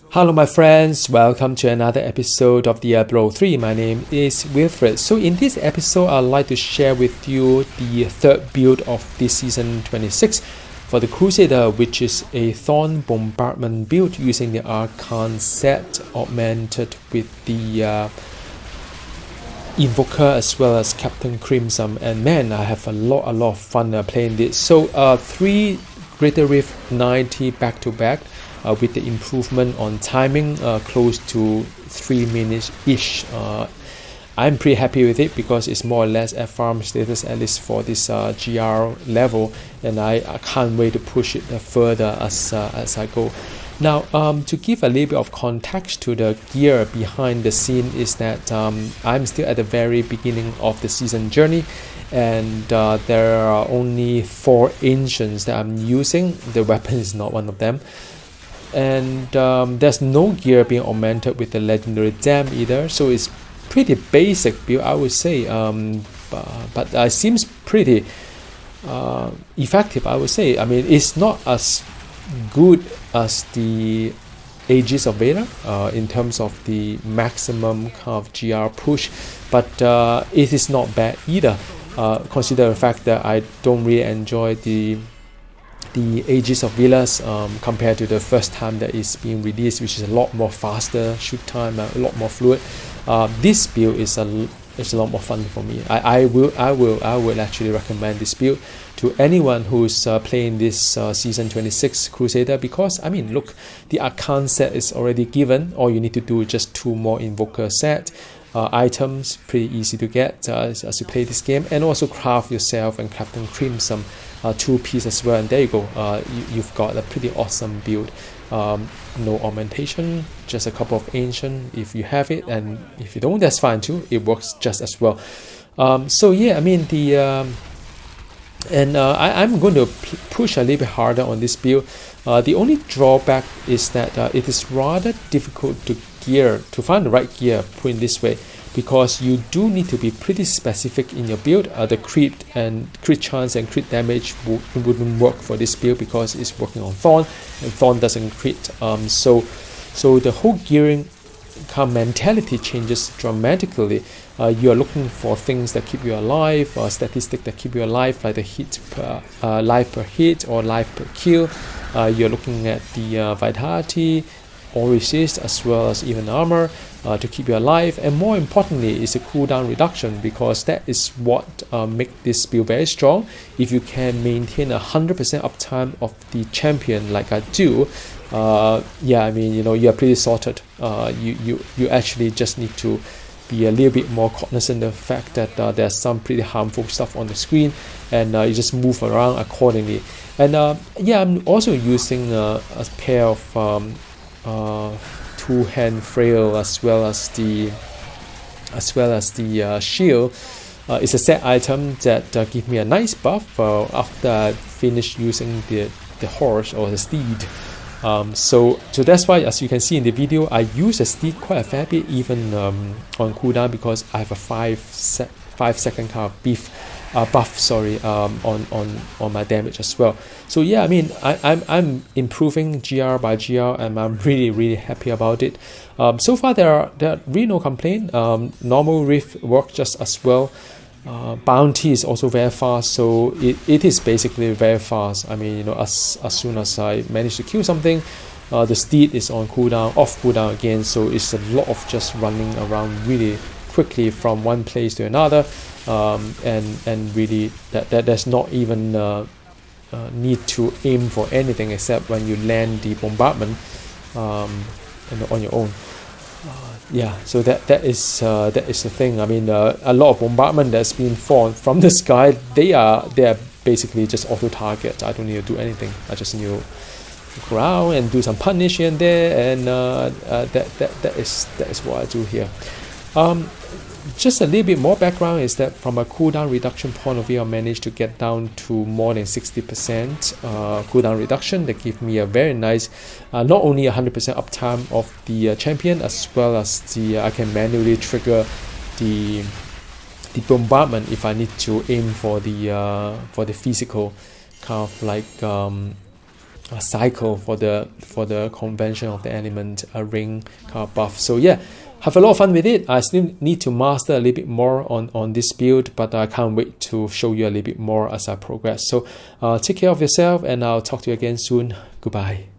Hello my friends, welcome to another episode of Diablo 3. My name is Wilfred. So in this episode, I'd like to share with you the third build of this season 26 for the Crusader, which is a Thorn Bombardment build using the Akkhan set augmented with the Invoker as well as Captain Crimson. And man, I have a lot of fun playing this. So 3 Greater Rift 90 back to back. With the improvement on timing close to 3 minutes ish. I'm pretty happy with it because it's more or less at farm status, at least for this GR level, and I can't wait to push it further as I go. Now to give a little bit of context to the gear behind the scene is that I'm still at the very beginning of the season journey, and there are only 4 ancients that I'm using. The weapon is not one of them. And there's no gear being augmented with the legendary dam either, so it's pretty basic build, I would say, but it seems pretty effective, I would say. I mean, it's not as good as the Aegis of Valor in terms of the maximum kind of GR push, but it is not bad either. Consider the fact that I don't really enjoy the Aegis of Villas compared to the first time that it's being released, which is a lot more faster shoot time, a lot more fluid. This build is a lot more fun for me. I will actually recommend this build to anyone who's playing this season 26 Crusader, because I mean, look, the Akkhan set is already given. All you need to do is just 2 more Invoker set items, pretty easy to get as you play this game, and also craft yourself and Captain Crimson 2-piece as well, and there you go. You've got a pretty awesome build. No augmentation, just a couple of ancient if you have it, and if you don't, that's fine too. It works just as well. So yeah, I mean I'm going to push a little bit harder on this build. The only drawback is that it is rather difficult to find the right gear, put it this way, because you do need to be pretty specific in your build. The crit chance and crit damage wouldn't work for this build because it's working on Thorn, and Thorn doesn't crit. So the whole gearing kind of mentality changes dramatically. You are looking for things that keep you alive, statistics that keep you alive, like the hit per life per hit or life per kill. You're looking at the vitality or resist, as well as even armor to keep you alive, and more importantly is a cooldown reduction, because that is what make this build very strong. If you can maintain 100% uptime of the champion like I do, yeah, I mean, you know, you are pretty sorted. You actually just need to be a little bit more cognizant of the fact that there's some pretty harmful stuff on the screen, and you just move around accordingly. And yeah, I'm also using a pair of 2-hand flail as well as the shield. It's a set item that give me a nice buff after I finish using the horse or the steed. So that's why, as you can see in the video, I use the steed quite a fair bit, even on cooldown, because I have a 5-second kind of buff on my damage as well. So yeah, I mean, I'm improving GR by GR, and I'm really happy about it. So far there are really no complaint. Normal Rift works just as well. Bounty is also very fast, so it is basically very fast. I mean, you know, as soon as I manage to kill something, the steed is on cooldown, off cooldown again, so it's a lot of just running around really quickly from one place to another, and really that there's not even need to aim for anything except when you land the bombardment on your own. Yeah, so that is the thing. I mean, a lot of bombardment that's been fallen from the sky, they are basically just auto target. I don't need to do anything. I just need to go around and do some punish here and there, and that is what I do here. Just a little bit more background is that from a cooldown reduction point of view, I managed to get down to more than 60% cooldown reduction. That gives me a very nice, not only 100% uptime of the champion, as well as I can manually trigger the bombardment if I need to aim for the physical kind of like cycle for the convention of the element ring kind of buff. So yeah, have a lot of fun with it. I still need to master a little bit more on this build, but I can't wait to show you a little bit more as I progress. So take care of yourself, and I'll talk to you again soon. Goodbye.